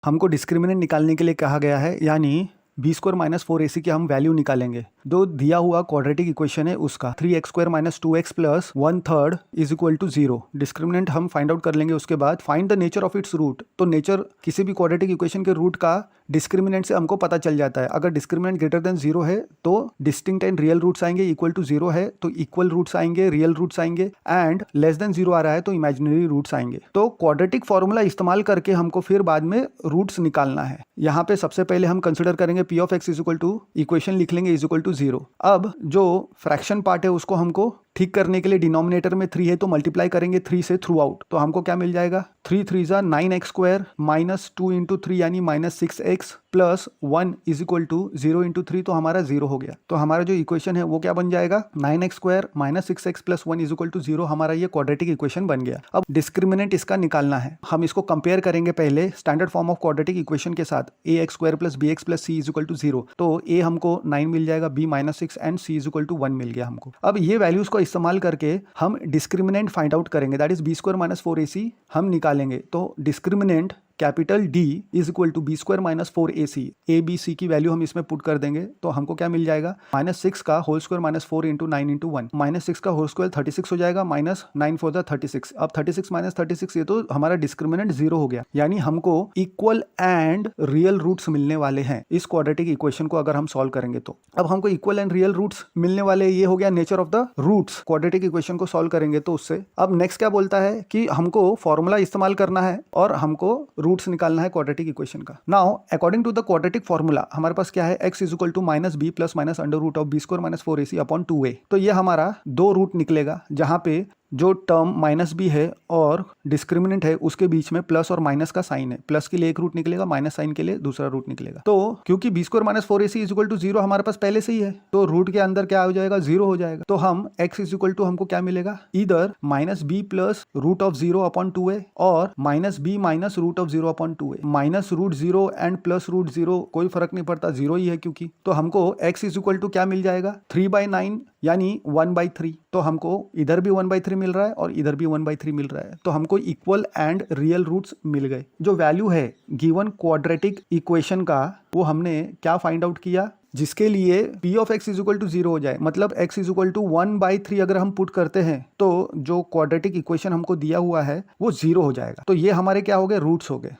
हमको डिस्क्रिमिनेंट निकालने के लिए कहा गया है, यानी बी स्क्वायर माइनस 4ac की हम वैल्यू निकालेंगे। जो दिया हुआ क्वाड्रेटिक इक्वेशन है उसका 3x square minus 2x plus 1/3 is equal to 0। Discriminant हम फाइंड आउट कर लेंगे। उसके बाद find the nature of its root. तो नेचर किसी भी क्वाड्रेटिक इक्वेशन के रूट का डिस्क्रिमिनेंट से हमको पता चल जाता है। अगर डिस्क्रिमिनेंट ग्रेटर देन 0 है तो डिस्टिंक्ट एंड रियल रूट्स आएंगे, इक्वल टू 0 है तो इक्वल रूट्स आएंगे, रियल रूट्स आएंगे, एंड लेस देन 0 आ रहा है तो इमेजिनरी रूट्स आएंगे। तो क्वाड्रेटिक फॉर्मूला इस्तेमाल करके हमको फिर बाद में रूट्स निकालना है। यहाँ पे सबसे पहले हम कंसिडर करेंगे p of x is equal to equation लिख लेंगे इज इक्वल टू 0। अब जो फ्रैक्शन पार्ट है उसको हमको ठीक करने के लिए डिनोमिनेटर में 3 है तो मल्टीप्लाई करेंगे 3 से थ्रू आउट। तो हमको क्या मिल जाएगा 3 3 जा 9x स्क्वायर माइनस 2 इंटू 3 यानी minus 6x plus 1 is equal to 0 into 3 तो हमारा 0 हो गया। तो हमारा जो इक्वेशन है वो क्या बन जाएगा 9x square minus 6x plus 1 is equal to 0। हमारा ये क्वाड्रेटिक इक्वेशन बन गया। अब डिस्क्रिमिनेंट इसका निकालना है। हम इसको कंपेयर करेंगे पहले standard form of quadratic equation के साथ ax square plus bx plus c is equal to 0। तो a हमको 9 मिल जाएगा, b minus 6 and c is equal to 1 मिल गया हमको। अब ये वैल्यूज को इस्तेमाल करके हम डिस्क्रिमिनेंट फाइंड आउट करेंगे, that is b square minus 4ac हम निकालेंगे। तो discriminant capital D is equal to b square minus 4ac, A B C की वैल्यू हम इसमें पुट कर देंगे तो हमको क्या मिल जाएगा माइनस 6 का whole square minus 4 into 9 into 1, minus 6 का होल स्क्वायर 36 हो जाएगा, माइनस 9 4 द 36। अब 36 माइनस 36 ये तो हमारा डिस्क्रिमिनेंट 0 हो गया, यानी हमको इक्वल एंड रियल रूट्स मिलने वाले हैं इस क्वाड्रेटिक इक्वेशन को अगर हम सॉल्व करेंगे तो। अब हमको इक्वल एंड रियल रूट्स मिलने वाले, ये हो गया nature of the roots quadratic equation को सॉल्व करेंगे तो उससे। अब नेक्स्ट क्या बोलता है कि हमको फॉर्मूला इस्तेमाल करना है और हमको रूट्स निकालना है क्वाड्रेटिक इक्वेशन का। Now according to the quadratic formula हमारे पास क्या है x is equal to minus b plus minus under root of b square minus 4ac upon 2a। तो ये हमारा दो रूट निकलेगा जहां पे जो टर्म माइनस बी है और डिस्क्रिमिनेंट है उसके बीच में प्लस और माइनस का साइन है। प्लस के लिए एक रूट निकलेगा, माइनस साइन के लिए दूसरा रूट निकलेगा। तो क्योंकि b square minus 4ac is equal to 0 हमारे पास पहले से ही है तो रूट के अंदर क्या हो जाएगा 0 हो जाएगा। तो हम x इज इक्वल टू हमको क्या मिलेगा इधर minus b plus root of 0 upon 2a और minus b minus root of 0 upon 2a। Minus root 0 and plus root 0 कोई फर्क नहीं पड़ता, 0 ही है क्योंकि। तो हमको x इज इक्वल टू क्या मिल जाएगा 3/9 यानी 1/3। तो हमको इधर भी 1/3 मिल रहा है और इधर भी 1/3 मिल रहा है। तो हमको इक्वल एंड रियल रूट्स मिल गए। जो वैल्यू है गिवन क्वाड्रेटिक इक्वेशन का वो हमने क्या फाइंड आउट किया, जिसके लिए p of x is equal to 0 हो जाए, मतलब x इज इक्वल टू 1/3 अगर हम पुट करते हैं तो जो क्वाड्रेटिक इक्वेशन हमको दिया हुआ है वो 0 हो जाएगा। तो ये हमारे क्या हो गए रूट्स हो गए।